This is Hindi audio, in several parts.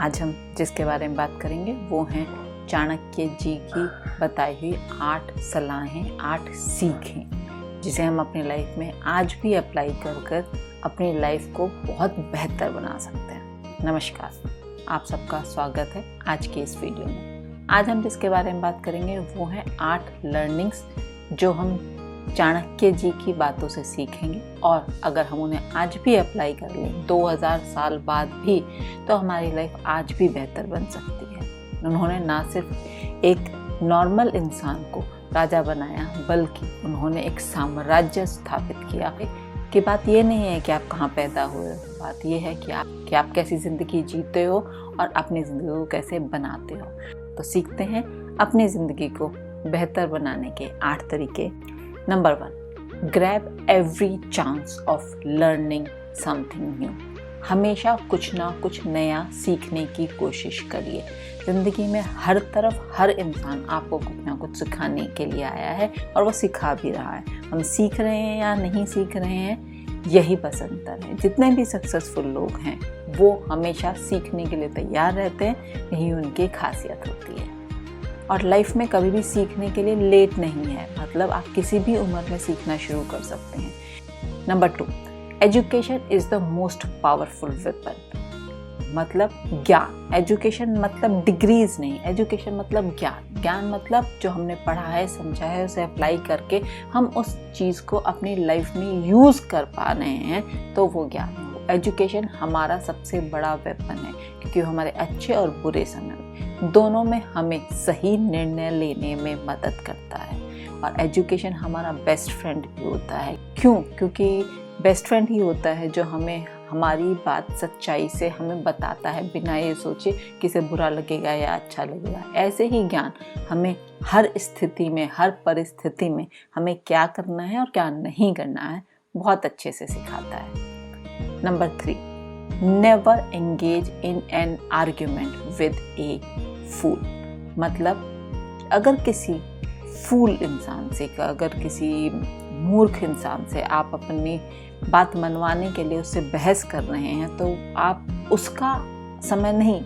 आज हम जिसके बारे में बात करेंगे वो हैं चाणक्य जी की बताई हुई 8 सलाहें, 8 सीखें, जिसे हम अपनी लाइफ में आज भी अप्लाई कर अपनी लाइफ को बहुत बेहतर बना सकते हैं। नमस्कार, आप सबका स्वागत है आज की इस वीडियो में। आज हम जिसके बारे में बात करेंगे वो हैं 8 लर्निंग्स जो हम चाणक्य जी की बातों से सीखेंगे, और अगर हम उन्हें आज भी अप्लाई कर लें 2000 साल बाद भी, तो हमारी लाइफ आज भी बेहतर बन सकती है। उन्होंने ना सिर्फ एक नॉर्मल इंसान को राजा बनाया, बल्कि उन्होंने एक साम्राज्य स्थापित किया कि बात ये नहीं है कि आप कहाँ पैदा हुए हो, बात ये है कि आप कैसी ज़िंदगी जीते हो और अपनी ज़िंदगी को कैसे बनाते हो। तो सीखते हैं अपनी ज़िंदगी को बेहतर बनाने के 8 तरीके। Number 1, grab every chance of learning something new. हमेशा कुछ ना कुछ नया सीखने की कोशिश करिए। ज़िंदगी में हर तरफ हर इंसान आपको कुछ ना कुछ सिखाने के लिए आया है और वो सिखा भी रहा है। हम सीख रहे हैं या नहीं सीख रहे हैं, यही बस अंतर है। जितने भी सक्सेसफुल लोग हैं वो हमेशा सीखने के लिए तैयार रहते हैं, यही उनकी खासियत होती है। और लाइफ में कभी भी सीखने के लिए लेट नहीं है, मतलब आप किसी भी उम्र में सीखना शुरू कर सकते हैं। Number 2, education is the most powerful weapon. मतलब ज्ञान। एजुकेशन मतलब डिग्रीज नहीं, एजुकेशन मतलब ज्ञान। ज्ञान मतलब जो हमने पढ़ा है, समझा है, उसे अप्लाई करके हम उस चीज़ को अपनी लाइफ में यूज़ कर पा रहे हैं, तो वो ज्ञान है। एजुकेशन हमारा सबसे बड़ा वेपन है, क्योंकि हमारे अच्छे और बुरे समय दोनों में हमें सही निर्णय लेने में मदद करता है। और एजुकेशन हमारा बेस्ट फ्रेंड भी होता है। क्यों? क्योंकि बेस्ट फ्रेंड ही होता है जो हमें हमारी बात सच्चाई से हमें बताता है, बिना ये सोचे कि इसे बुरा लगेगा या अच्छा लगेगा। ऐसे ही ज्ञान हमें हर स्थिति में, हर परिस्थिति में हमें क्या करना है और क्या नहीं करना है बहुत अच्छे से सिखाता है। Number 3, never engage in an argument with a fool. मतलब अगर किसी फूल इंसान से, अगर किसी मूर्ख इंसान से आप अपनी बात मनवाने के लिए उससे बहस कर रहे हैं, तो आप उसका समय नहीं,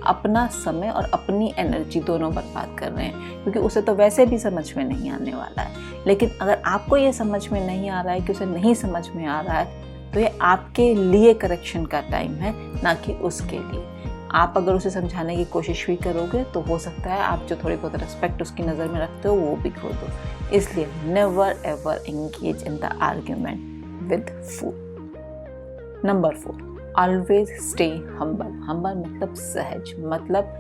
अपना समय और अपनी एनर्जी दोनों बर्बाद कर रहे हैं, क्योंकि उसे तो वैसे भी समझ में नहीं आने वाला है। लेकिन अगर आपको ये समझ में नहीं आ रहा है कि उसे नहीं समझ में आ रहा है, तो ये आपके लिए करेक्शन का टाइम है, ना कि उसके लिए। आप अगर उसे समझाने की कोशिश भी करोगे तो हो सकता है आप जो थोड़ी बहुत रिस्पेक्ट उसकी नज़र में रखते हो वो भी खो दो। इसलिए never ever engage in the argument with fool. Number 4, always stay humble. Humble मतलब सहज, मतलब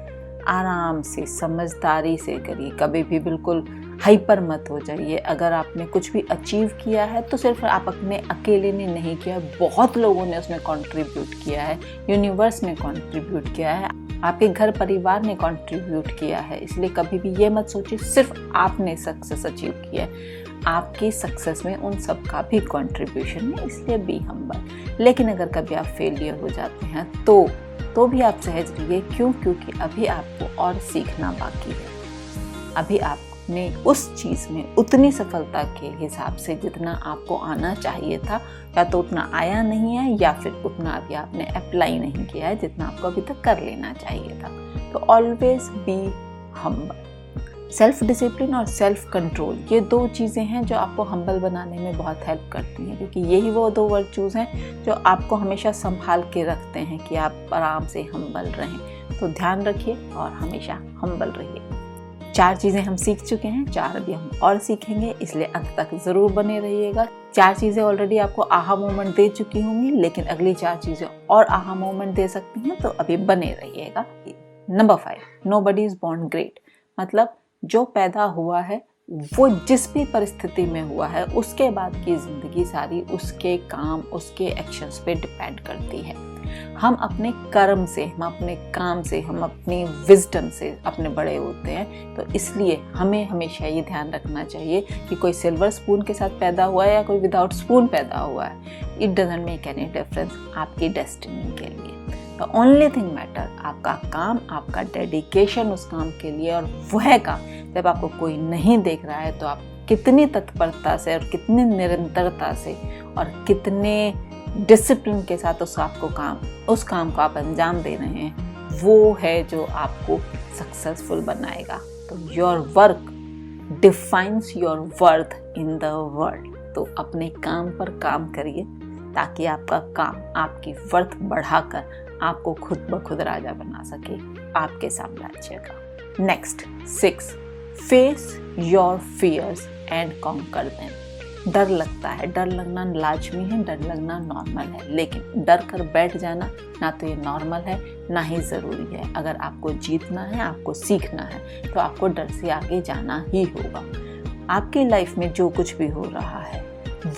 आराम से, समझदारी से करिए। कभी भी बिल्कुल हाइपर मत हो जाइए। अगर आपने कुछ भी अचीव किया है तो सिर्फ आप अपने अकेले ने नहीं किया, बहुत लोगों ने उसमें कंट्रीब्यूट किया है। यूनिवर्स ने कंट्रीब्यूट किया है, आपके घर परिवार ने कंट्रीब्यूट किया है। इसलिए कभी भी ये मत सोचिए सिर्फ आपने सक्सेस अचीव किया है। आपकी सक्सेस में उन सब का भी कंट्रीब्यूशन है, इसलिए बी हम्बल। लेकिन अगर कभी आप फेलियर हो जाते हैं तो भी आप सहज रहिए। क्यों? क्योंकि अभी आपको और सीखना बाकी है। अभी आपने उस चीज़ में उतनी सफलता के हिसाब से जितना आपको आना चाहिए था, या तो उतना आया नहीं है, या फिर उतना अभी आपने अप्लाई नहीं किया है जितना आपको अभी तक कर लेना चाहिए था। तो always be humble. Self discipline और सेल्फ कंट्रोल, ये 2 चीज़ें हैं जो आपको हम्बल बनाने में बहुत हेल्प करती हैं, क्योंकि यही वो 2 वर्चूज़ हैं जो आपको हमेशा संभाल के रखते हैं कि आप आराम से हम्बल रहें। तो ध्यान रखिए और हमेशा हम्बल रहिए। 4 चीज़ें हम सीख चुके हैं, 4 अभी हम और सीखेंगे, इसलिए अंत तक ज़रूर बने रहिएगा। 4 चीज़ें ऑलरेडी आपको आहा मोमेंट दे चुकी होंगी, लेकिन अगली 4 चीज़ें और आहा मोमेंट दे सकती हैं, तो अभी बने रहिएगा। Number 5, nobody is born great. मतलब जो पैदा हुआ है वो जिस भी परिस्थिति में हुआ है, उसके बाद की ज़िंदगी सारी उसके काम, उसके एक्शंस पे डिपेंड करती है। हम अपने कर्म से, हम अपने काम से, हम अपनी विजडम से अपने बड़े होते हैं। तो इसलिए हमें हमेशा ये ध्यान रखना चाहिए कि कोई सिल्वर स्पून के साथ पैदा हुआ है या कोई विदाउट स्पून पैदा हुआ है, it doesn't make any difference आपकी डेस्टिनी के लिए। द ओनली थिंग मैटर आपका काम, आपका डेडिकेशन उस काम के लिए। और वह काम जब आपको कोई नहीं देख रहा है, तो आप कितनी तत्परता से और कितनी निरंतरता से और कितने डिसिप्लिन के साथ उस काम को आप अंजाम दे रहे हैं, वो है जो आपको सक्सेसफुल बनाएगा। तो your work defines your worth in the world. तो अपने काम पर काम करिए ताकि आपका काम आपकी वर्थ बढ़ाकर आपको खुद ब खुद राजा बना सके आपके साम्राज्य का। Next 6, face your fears and conquer them. डर लगता है, डर लगना लाजमी है, डर लगना नॉर्मल है, लेकिन डर कर बैठ जाना ना तो ये नॉर्मल है ना ही ज़रूरी है। अगर आपको जीतना है, आपको सीखना है, तो आपको डर से आगे जाना ही होगा। आपकी लाइफ में जो कुछ भी हो रहा है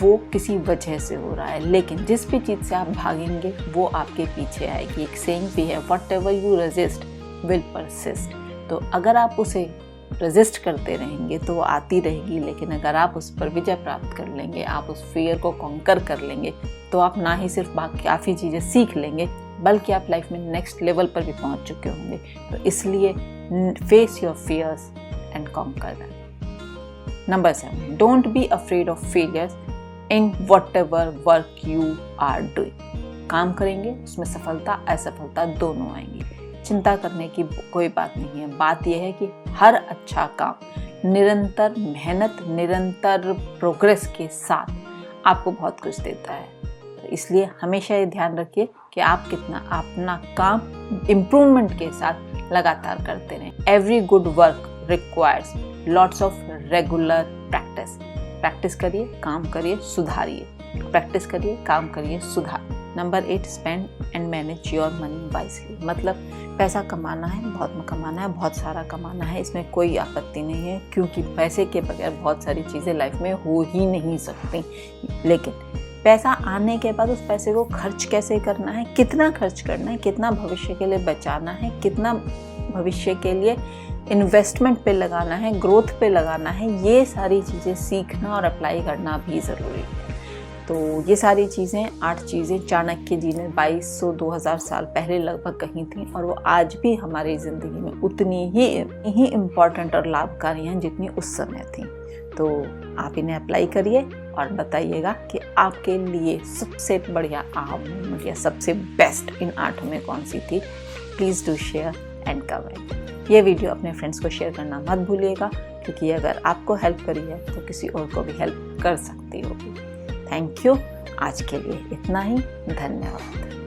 वो किसी वजह से हो रहा है, लेकिन जिस भी चीज़ से आप भागेंगे वो आपके पीछे आएगी। एक सेइंग भी है, what ever you resist will persist. तो अगर आप उसे रेजिस्ट करते रहेंगे तो वो आती रहेगी, लेकिन अगर आप उस पर विजय प्राप्त कर लेंगे, आप उस फियर को कॉन्कर कर लेंगे, तो आप ना ही सिर्फ काफ़ी चीज़ें सीख लेंगे बल्कि आप लाइफ में नेक्स्ट लेवल पर भी पहुंच चुके होंगे। तो इसलिए face your fears and conquer them. Number 7, don't be afraid of failures in whatever work you are doing. काम करेंगे उसमें सफलता असफलता दोनों आएंगी, चिंता करने की कोई बात नहीं है। बात यह है कि हर अच्छा काम निरंतर मेहनत, निरंतर प्रोग्रेस के साथ आपको बहुत कुछ देता है। तो इसलिए हमेशा ये ध्यान रखिए कि आप कितना अपना काम इम्प्रूवमेंट के साथ लगातार करते रहें। Every good work requires lots of regular practice. Practice करिए, काम करिए, सुधारिए, प्रैक्टिस करिए, काम करिए, सुधार। Number 8, spend and manage your money wisely. मतलब पैसा कमाना है, बहुत कमाना है, बहुत सारा कमाना है, इसमें कोई आपत्ति नहीं है, क्योंकि पैसे के बगैर बहुत सारी चीज़ें लाइफ में हो ही नहीं सकती। लेकिन पैसा आने के बाद उस पैसे को खर्च कैसे करना है, कितना खर्च करना है, कितना भविष्य के लिए बचाना है, कितना भविष्य के लिए इन्वेस्टमेंट पे लगाना है, ग्रोथ पे लगाना है, ये सारी चीज़ें सीखना और अप्लाई करना भी ज़रूरी है। तो ये सारी चीज़ें 8 चीज़ें चाणक्य जी ने 2200-2000 साल पहले लगभग कही थी, और वो आज भी हमारी ज़िंदगी में उतनी ही इम्पॉर्टेंट और लाभकारी हैं जितनी उस समय थी। तो आप इन्हें अप्लाई करिए और बताइएगा कि आपके लिए सबसे बढ़िया मोमेंट या सबसे बेस्ट इन 8 में कौन सी थी। Please do share and comment. ये वीडियो अपने फ्रेंड्स को शेयर करना मत भूलिएगा, क्योंकि अगर आपको हेल्प करी है तो किसी और को भी हेल्प कर सकती होगी। Thank you. आज के लिए इतना ही। धन्यवाद।